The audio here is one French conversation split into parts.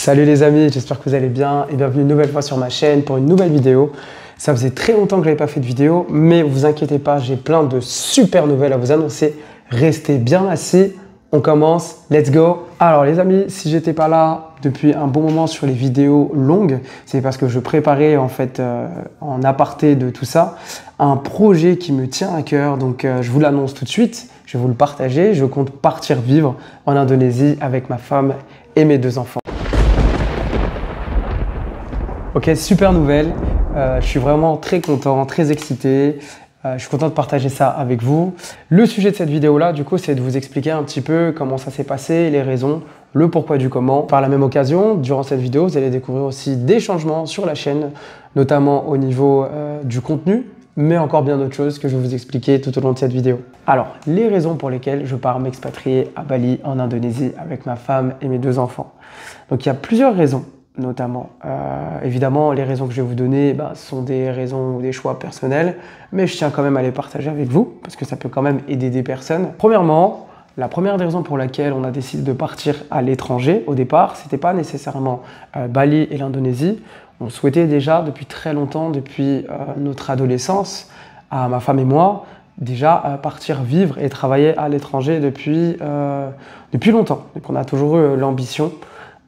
Salut les amis, j'espère que vous allez bien et bienvenue une nouvelle fois sur ma chaîne pour une nouvelle vidéo. Ça faisait très longtemps que je n'avais pas fait de vidéo, mais vous inquiétez pas, j'ai plein de super nouvelles à vous annoncer. Restez bien assis, on commence, let's go. Alors les amis, si j'étais pas là depuis un bon moment sur les vidéos longues, c'est parce que je préparais en fait en aparté de tout ça, un projet qui me tient à cœur, donc je vous l'annonce tout de suite, je vais vous le partager. Je compte partir vivre en Indonésie avec ma femme et mes 2 enfants. Ok, super nouvelle, je suis vraiment très content, très excité, je suis content de partager ça avec vous. Le sujet de cette vidéo-là, du coup, c'est de vous expliquer un petit peu comment ça s'est passé, les raisons, le pourquoi du comment. Par la même occasion, durant cette vidéo, vous allez découvrir aussi des changements sur la chaîne, notamment au niveau du contenu, mais encore bien d'autres choses que je vais vous expliquer tout au long de cette vidéo. Alors, les raisons pour lesquelles je pars m'expatrier à Bali, en Indonésie, avec ma femme et mes 2 enfants. Donc, il y a plusieurs raisons. Notamment. Évidemment, les raisons que je vais vous donner sont des raisons ou des choix personnels, mais je tiens quand même à les partager avec vous, parce que ça peut quand même aider des personnes. Premièrement, la première des raisons pour laquelle on a décidé de partir à l'étranger, au départ, c'était pas nécessairement Bali et l'Indonésie. On souhaitait déjà depuis très longtemps, depuis notre adolescence, à ma femme et moi, déjà partir vivre et travailler à l'étranger depuis longtemps. Donc on a toujours eu l'ambition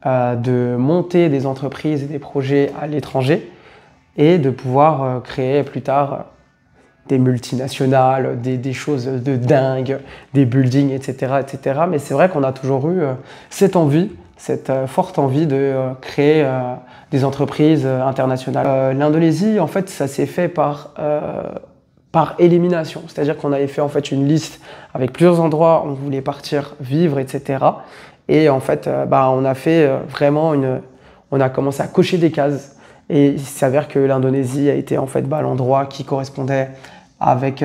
de monter des entreprises et des projets à l'étranger et de pouvoir créer plus tard des multinationales, des choses de dingue, des buildings, etc. etc. Mais c'est vrai qu'on a toujours eu cette envie, cette forte envie de créer des entreprises internationales. L'Indonésie, en fait, ça s'est fait par élimination. C'est-à-dire qu'on avait fait en fait une liste avec plusieurs endroits où on voulait partir vivre, etc. Et en fait, on a fait vraiment on a commencé à cocher des cases. Et il s'avère que l'Indonésie a été en fait l'endroit qui correspondait avec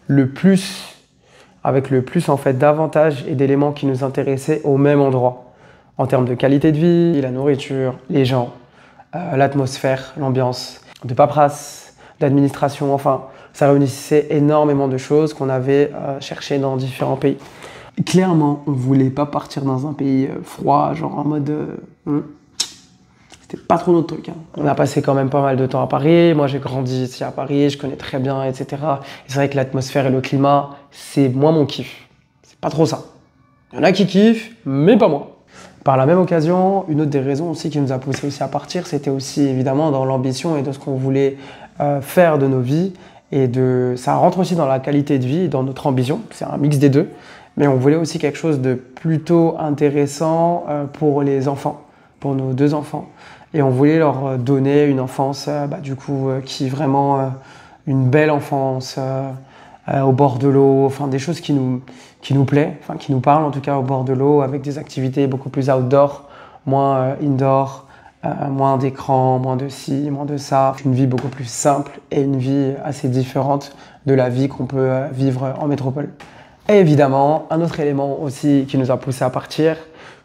le plus en fait d'avantages et d'éléments qui nous intéressaient au même endroit. En termes de qualité de vie, la nourriture, les gens, l'atmosphère, l'ambiance, de paperasse, d'administration, enfin, ça réunissait énormément de choses qu'on avait cherchées dans différents pays. Clairement, on voulait pas partir dans un pays froid, genre en mode... C'était pas trop notre truc. Hein. On a passé quand même pas mal de temps à Paris. Moi, j'ai grandi ici à Paris, je connais très bien, etc. Et c'est vrai que l'atmosphère et le climat, c'est moins mon kiff. C'est pas trop ça. Il y en a qui kiffent, mais pas moi. Par la même occasion, une autre des raisons aussi qui nous a poussé aussi à partir, c'était aussi évidemment dans l'ambition et de ce qu'on voulait faire de nos vies. Et ça rentre aussi dans la qualité de vie et dans notre ambition. C'est un mix des deux. Mais on voulait aussi quelque chose de plutôt intéressant pour les enfants, pour nos 2 enfants. Et on voulait leur donner une enfance, qui est vraiment une belle enfance au bord de l'eau, enfin des choses qui nous plaît, enfin qui nous parlent en tout cas au bord de l'eau, avec des activités beaucoup plus outdoor, moins indoor, moins d'écran, moins de ci, moins de ça. Une vie beaucoup plus simple et une vie assez différente de la vie qu'on peut vivre en métropole. Et évidemment, un autre élément aussi qui nous a poussé à partir,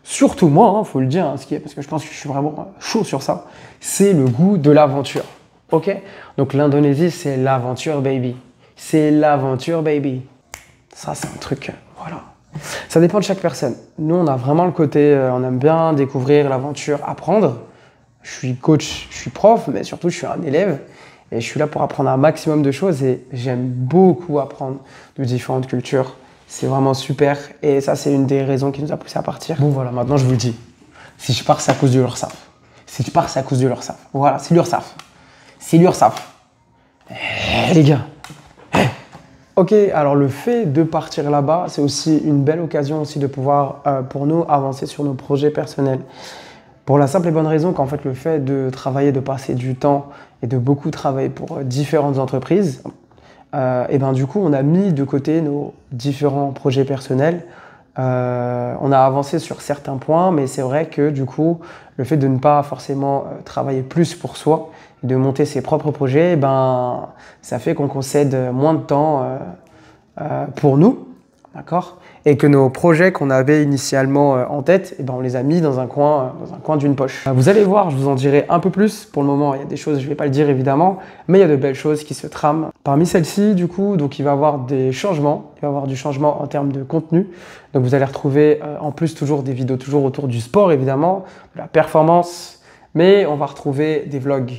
surtout moi, faut le dire, parce que je pense que je suis vraiment chaud sur ça, c'est le goût de l'aventure. Ok? Donc l'Indonésie, c'est l'aventure, baby. C'est l'aventure, baby. Ça, c'est un truc, voilà. Ça dépend de chaque personne. Nous, on a vraiment le côté, on aime bien découvrir l'aventure, apprendre. Je suis coach, je suis prof, mais surtout, je suis un élève. Et je suis là pour apprendre un maximum de choses et j'aime beaucoup apprendre de différentes cultures. C'est vraiment super et ça, c'est une des raisons qui nous a poussé à partir. Bon, voilà, maintenant, je vous le dis. Si je pars, c'est à cause de l'URSSAF. Si je pars, c'est à cause de l'URSSAF. Voilà, c'est l'URSSAF. C'est l'URSSAF. Les gars. Ok, alors le fait de partir là-bas, c'est aussi une belle occasion aussi de pouvoir, pour nous, avancer sur nos projets personnels. Pour la simple et bonne raison qu'en fait, le fait de travailler, de passer du temps et de beaucoup travailler pour différentes entreprises, du coup, on a mis de côté nos différents projets personnels. On a avancé sur certains points, mais c'est vrai que du coup, le fait de ne pas forcément travailler plus pour soi, de monter ses propres projets, ça fait qu'on concède moins de temps pour nous. d'accord? Et que nos projets qu'on avait initialement en tête, eh ben, on les a mis dans un coin d'une poche. Vous allez voir, je vous en dirai un peu plus. Pour le moment, il y a des choses, je ne vais pas le dire évidemment, mais il y a de belles choses qui se trament. Parmi celles-ci, du coup, donc il va y avoir des changements. Il va y avoir du changement en termes de contenu. Donc vous allez retrouver en plus toujours des vidéos toujours autour du sport, évidemment, de la performance, mais on va retrouver des vlogs.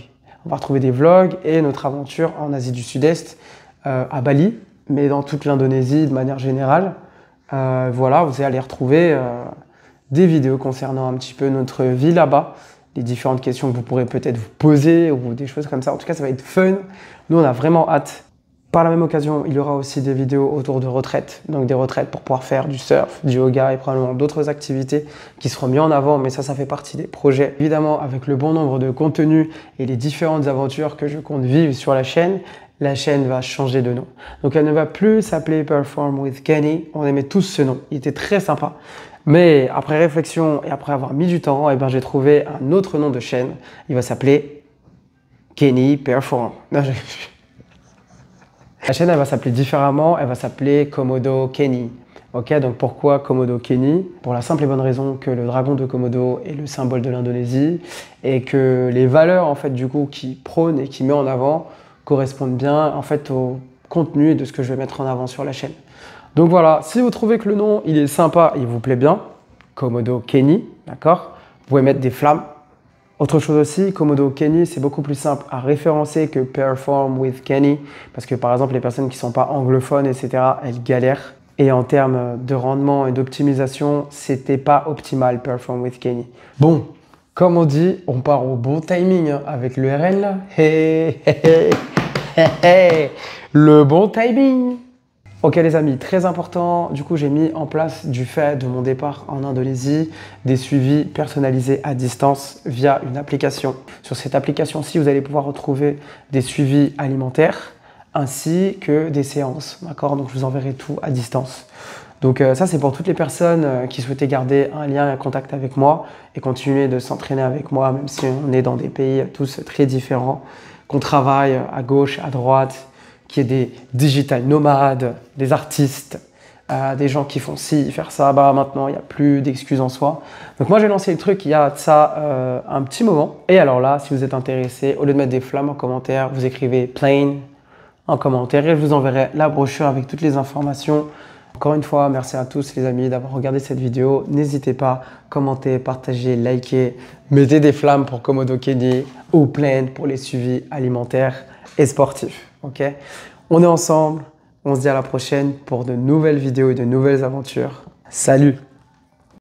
On va retrouver des vlogs et notre aventure en Asie du Sud-Est, à Bali, mais dans toute l'Indonésie de manière générale. Voilà, vous allez retrouver des vidéos concernant un petit peu notre vie là-bas, les différentes questions que vous pourrez peut-être vous poser ou des choses comme ça. En tout cas, ça va être fun. Nous, on a vraiment hâte. Par la même occasion, il y aura aussi des vidéos autour de retraites, donc des retraites pour pouvoir faire du surf, du yoga et probablement d'autres activités qui seront mises en avant, mais ça fait partie des projets. Évidemment, avec le bon nombre de contenus et les différentes aventures que je compte vivre sur la chaîne va changer de nom. Donc elle ne va plus s'appeler Perform with Kenny. On aimait tous ce nom. Il était très sympa. Mais après réflexion et après avoir mis du temps, eh ben, j'ai trouvé un autre nom de chaîne. Il va s'appeler Kenny Perform. Non, La chaîne, elle va s'appeler différemment. Elle va s'appeler Komodo Kenny. Ok, donc pourquoi Komodo Kenny? Pour la simple et bonne raison que le dragon de Komodo est le symbole de l'Indonésie et que les valeurs en fait du coup qui prône et qui met en avant correspondent bien en fait au contenu de ce que je vais mettre en avant sur la chaîne. Donc voilà, si vous trouvez que le nom il est sympa, il vous plaît bien, Komodo Kenny, d'accord? Vous pouvez mettre des flammes. Autre chose aussi, Komodo Kenny, c'est beaucoup plus simple à référencer que Perform with Kenny, parce que par exemple les personnes qui ne sont pas anglophones, etc., elles galèrent. Et en termes de rendement et d'optimisation, c'était pas optimal Perform with Kenny. Bon, comme on dit, on part au bon timing hein, avec l'URL là. Hey, hey, hey. Le bon timing. Ok les amis, très important, du coup j'ai mis en place du fait de mon départ en Indonésie des suivis personnalisés à distance via une application. Sur cette application-ci, vous allez pouvoir retrouver des suivis alimentaires ainsi que des séances, d'accord? Donc je vous enverrai tout à distance. Donc ça c'est pour toutes les personnes qui souhaitaient garder un lien et un contact avec moi et continuer de s'entraîner avec moi même si on est dans des pays tous très différents, qu'on travaille à gauche, à droite, qu'il y ait des digital nomades, des artistes, des gens qui font ci, faire ça, bah maintenant il n'y a plus d'excuses en soi. Donc moi j'ai lancé le truc il y a de ça un petit moment. Et alors là, si vous êtes intéressé, au lieu de mettre des flammes en commentaire, vous écrivez plain en commentaire et je vous enverrai la brochure avec toutes les informations. Encore une fois, merci à tous les amis d'avoir regardé cette vidéo. N'hésitez pas, commentez, partagez, likez, mettez des flammes pour Komodo Kenny ou plain pour les suivis alimentaires et sportifs. Ok, on est ensemble, on se dit à la prochaine pour de nouvelles vidéos et de nouvelles aventures. Salut!